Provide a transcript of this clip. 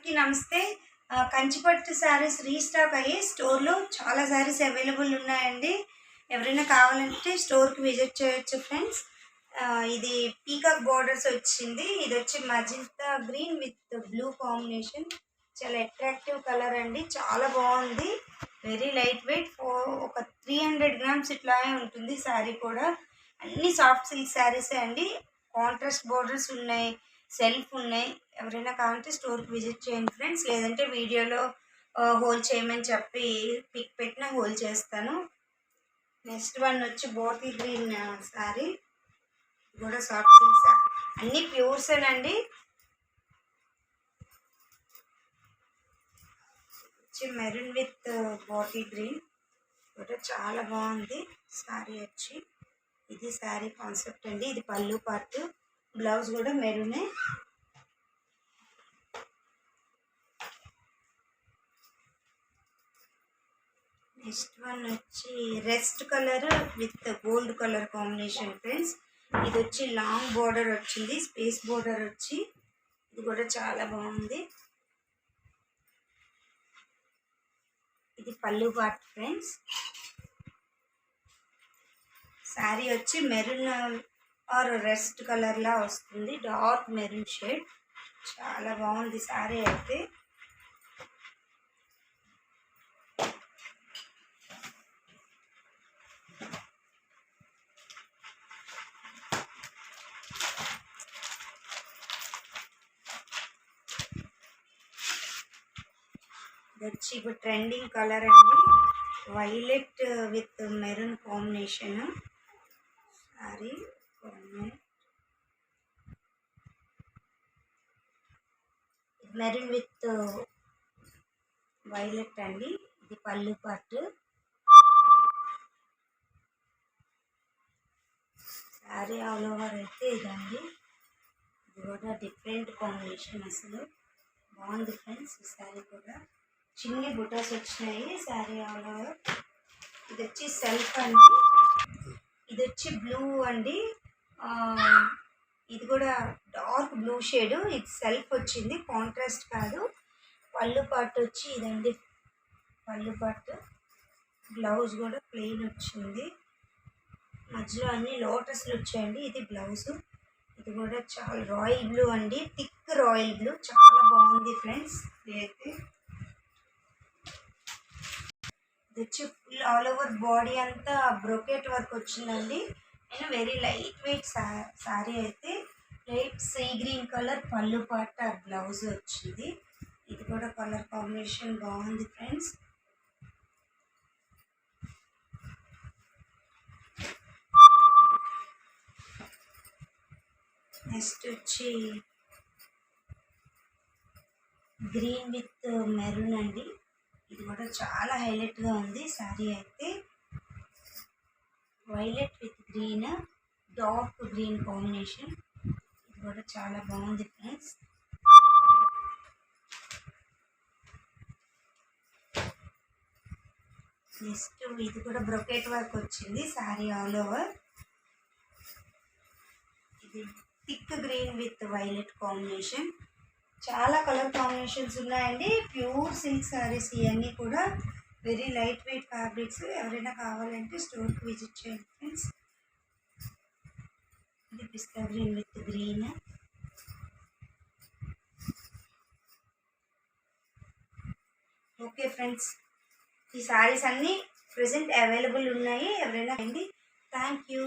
అందరికీ నమస్తే. కంచిపట్టు శారీస్ రీస్టాక్ అయ్యి స్టోర్లో చాలా శారీస్ అవైలబుల్ ఉన్నాయండి. ఎవరైనా కావాలంటే స్టోర్కి విజిట్ చేయొచ్చు ఫ్రెండ్స్. ఇది పీకాక్ బార్డర్స్ వచ్చింది. ఇది వచ్చి magenta green with blue combination. చాలా అట్రాక్టివ్ కలర్ అండి, చాలా బాగుంది. Very light weight. ఒక 300 గ్రామ్స్ ఇట్లానే ఉంటుంది శారీ కూడా. అన్ని సాఫ్ట్ సిల్క్ శారీసే అండి. కాంట్రాస్ట్ బార్డర్స్ ఉన్నాయి, సెల్ఫ్ ఉన్నాయి. ఎవరైనా కావాలంటే స్టోర్కి విజిట్ చేయండి ఫ్రెండ్స్. లేదంటే వీడియోలో హోల్డ్ చేయమని చెప్పి పిక్ పెట్టిన హోల్డ్ చేస్తాను. నెక్స్ట్ వన్ వచ్చి బాటిల్ గ్రీన్ శారీ, కూడా సాఫ్ట్ సిల్క్స్, అన్నీ ప్యూర్సేనండి. వచ్చి మెరూన్ విత్ బాటిల్ గ్రీన్ కూడా చాలా బాగుంది శారీ వచ్చి. ఇది శారీ కాన్సెప్ట్ అండి. ఇది పళ్ళు పార్ట్, బ్లౌజ్ కూడా మెరూనే. నెక్స్ట్ వన్ వచ్చి rest colour with gold colour combination friends. ఇది వచ్చి లాంగ్ బార్డర్ వచ్చింది, స్పేస్ బార్డర్ వచ్చి. ఇది కూడా చాలా బాగుంది. ఇది పళ్ళు పార్ట్ ఫ్రెండ్స్. శారీ వచ్చి మెరూన్ ఆర్ రెస్ట్ కలర్లా వస్తుంది, డార్క్ మెరూన్ షేడ్. చాలా బాగుంది శారీ అయితే. ఇది వచ్చి ఇప్పుడు ట్రెండింగ్ కలర్ అండి, violet with maroon combination sari. Maroon with violet అండి. ఇది పళ్ళు పార్ట్. శారీ ఆల్ ఓవర్ అయితే ఇదండి. ఇది కూడా డిఫరెంట్ కాంబినేషన్, అసలు బాగుంది ఫ్రెండ్స్. ఈ శారీ కూడా చిన్ని బుటాస్ వచ్చినాయి శారీ ఆల్ ఓవర్. ఇది వచ్చి సెల్ఫ్ అండి. ఇది వచ్చి బ్లూ అండి. ఇది కూడా డార్క్ బ్లూ షేడ్. ఇది సెల్ఫ్ వచ్చింది, కాంట్రాస్ట్ కాదు. పళ్ళు పార్ట్ వచ్చి ఇదండి పళ్ళు పార్ట్. బ్లౌజ్ కూడా ప్లెయిన్ వచ్చింది, మధ్యలో అన్ని లోటస్లు వచ్చాయండి. ఇది బ్లౌజ్. ఇది కూడా చాలా రాయల్ బ్లూ అండి, థిక్ రాయల్ బ్లూ, చాలా బాగుంది ఫ్రెండ్స్. ఇదైతే ఇది వచ్చి ఫుల్ ఆల్ ఓవర్ బాడీ అంతా బ్రోకెట్ వర్క్ వచ్చిందండి. నేను వెరీ లైట్ వెయిట్ శారీ అయితే. లైట్ సీ గ్రీన్ కలర్ పళ్ళు పాట, బ్లౌజ్ వచ్చింది. ఇది కూడా కలర్ కాంబినేషన్ బాగుంది ఫ్రెండ్స్. నెక్స్ట్ వచ్చి గ్రీన్ విత్ మెరూన్ అండి. ఇది కూడా చాలా హైలైట్గా ఉంది శారీ అయితే. Violet with green, dark green combination. ఇది కూడా చాలా బాగుంది ఫ్రెండ్స్. నెక్స్ట్ ఇది కూడా బ్రొకెట్ వర్క్ వచ్చింది శారీ ఆల్ ఓవర్. ఇది thick green with violet combination. చాలా కలర్ కాంబినేషన్స్ ఉన్నాయండి. ప్యూర్ సిల్క్ శారీస్ ఇవన్నీ కూడా, వెరీ లైట్ వెయిట్ ఫ్యాబ్రిక్స్. ఎవరైనా కావాలంటే స్టోర్కి విజిట్ చేయండి ఫ్రెండ్స్. ఇది pista green with green. Okay friends, ఈ శారీస్ అన్నీ ప్రెజెంట్ అవైలబుల్ ఉన్నాయి. ఎవరైనా అండి. Thank you.